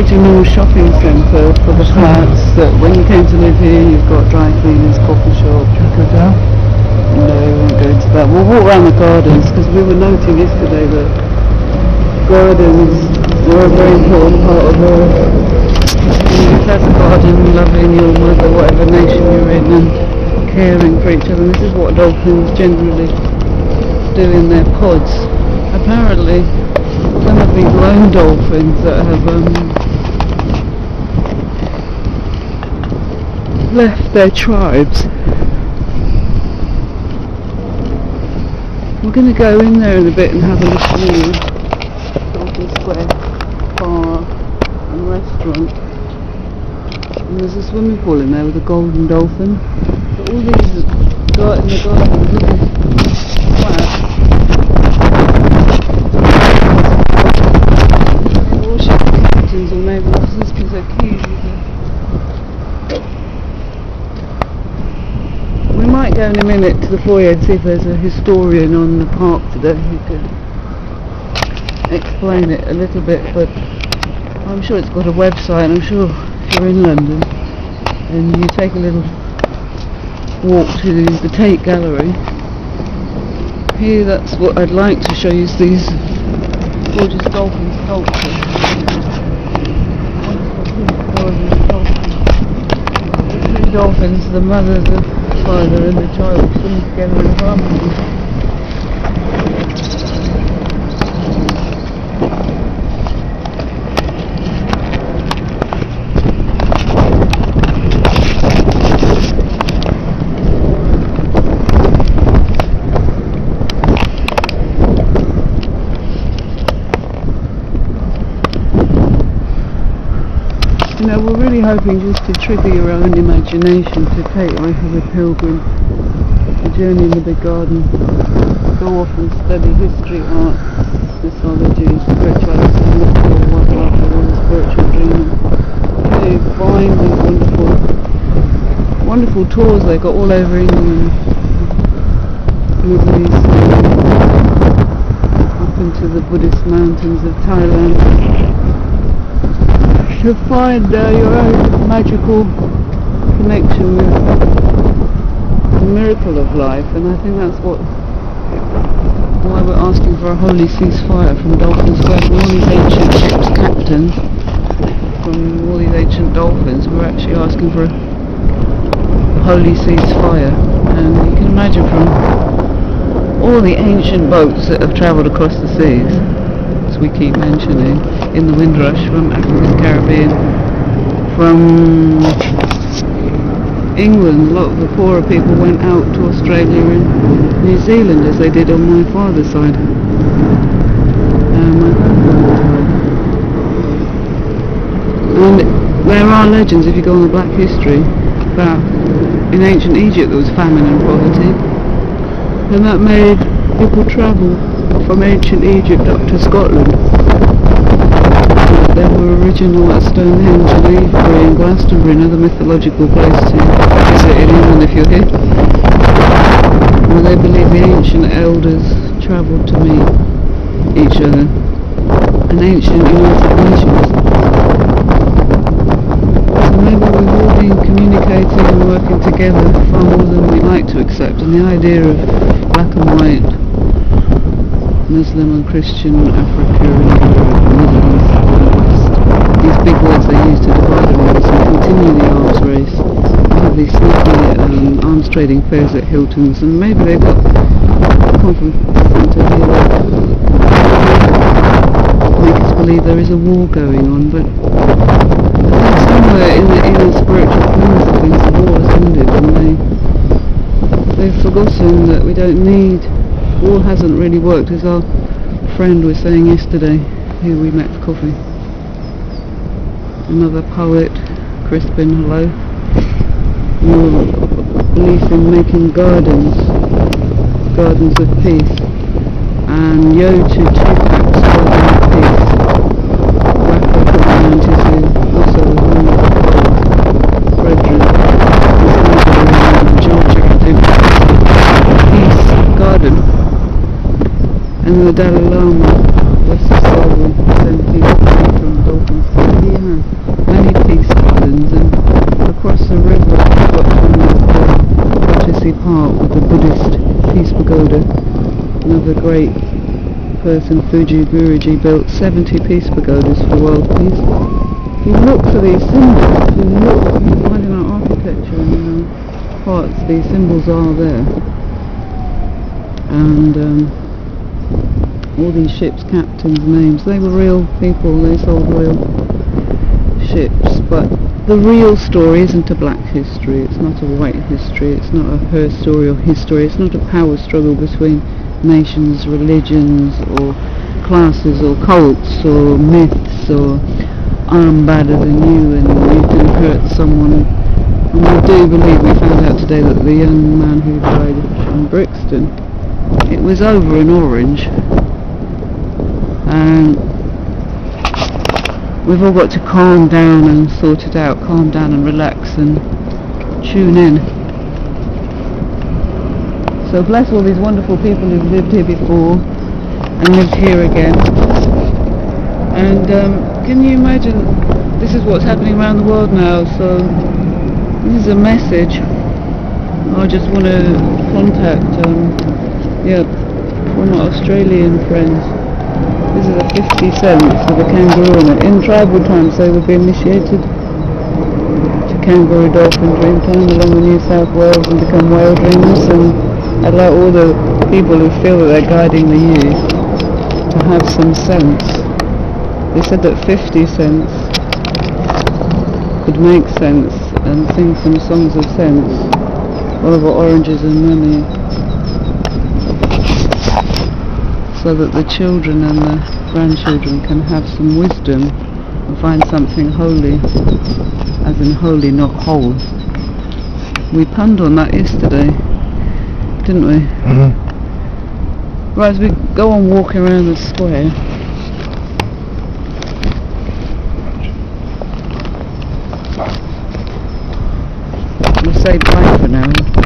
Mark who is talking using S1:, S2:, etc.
S1: original shopping centre for the flats that when you came to live here you've got dry cleaners, coffee shop.
S2: Should we go down?
S1: No, we won't go into that. We'll walk around the gardens because we were noting yesterday that gardens were a very important part of life. You have a garden, loving your mother, whatever nation you're in, and caring for each other. And this is what dolphins generally do in their pods. Apparently, some of these lone dolphins that have left their tribes. We're going to go in there in a bit and have a look at the Dolphin Square bar and restaurant. And there's a swimming pool in there with a golden dolphin. But all these in the gardens, little flats, they're all shaped captains or naval officers because they're keys. We might go in a minute to the foyer and see if there's a historian on the park today who could explain it a little bit, but I'm sure it's got a website. I'm sure if you're in London and you take a little walk to the Tate Gallery, here that's what I'd like to show you, is these gorgeous dolphin sculptures. The two dolphins, the mother, the father and the child swimming together in harmony. You know, we're really hoping just to trigger your own imagination to take life as a pilgrim, a journey in the big garden, go off and study history, art, mythology, spirituality, mystical, wildlife, all the spiritual dreaming. Really find these wonderful tours they've got all over England, Middle East, up into the Buddhist mountains of Thailand. To find your own magical connection with the miracle of life, and I think that's why we're asking for a holy ceasefire from Dolphin Square, from all these ancient ships' captains, from all these ancient dolphins. We're actually asking for a holy ceasefire, and you can imagine from all the ancient boats that have travelled across the seas, as we keep mentioning, in the Windrush, from Africa's Caribbean, from England. A lot of the poorer people went out to Australia and New Zealand, as they did on my father's side, my grandfather's side. And there are legends, if you go on the Black History, about in ancient Egypt there was famine and poverty, and that made people travel from ancient Egypt up to Scotland. There were original at Stonehenge and Avebury and Glastonbury, another mythological place to visit in England if you're here, where they believe the ancient elders travelled to meet each other, an ancient United Nations. So maybe we've all been communicating and working together far more than we like to accept, and the idea of black and white, Muslim and Christian, Africa and Middle East, these big words they use to divide all this and continue the arms race. They have these sneaky arms trading fairs at Hilton's, and maybe they've got a conference centre here that make us believe there is a war going on, but I think somewhere in the spiritual plans of things the war has ended, and they've forgotten that we don't need. War hasn't really worked, as our friend was saying yesterday, who we met for coffee. Another poet, Crispin, hello. Your belief in making gardens of peace, and Yo to Tupac's Garden of Peace, rapper from the 90s, who also was one of the poets, Frederick, in Georgia, I think, Peace Garden. And the Dalai Lama, bless his soul, sent peace from Dolphin City. great person, Fuji Guruji, built 70 peace pagodas for world peace. If you look for these symbols, if you find in our architecture and parts, these symbols are there. And all these ships' captains' names, they were real people, they sold real ships. But the real story isn't a black history, it's not a white history, it's not a her story or his story, it's not a power struggle between nations, religions, or classes, or cults, or myths, or I'm better than you and you can hurt someone. And we do believe, we found out today, that the young man who died in Brixton, it was over an orange. And we've all got to calm down and sort it out, calm down and relax and tune in. So bless all these wonderful people who've lived here before and lived here again. And can you imagine, this is what's happening around the world now, so this is a message. I just want to contact one of my Australian friends. This is a 50 cents with a kangaroo in it. In tribal times they would be initiated to kangaroo dolphin dream time along the New South Wales and become whale dreamers, and I'd like all the people who feel that they're guiding the youth to have some sense. They said that 50 cents could make sense and sing some songs of sense, Oliver Oranges and money, so that the children and the grandchildren can have some wisdom and find something holy, as in holy, not whole. We punned on that yesterday, didn't we? Mm-hmm. Right, as we go on walking around the square, we'll say bye for now.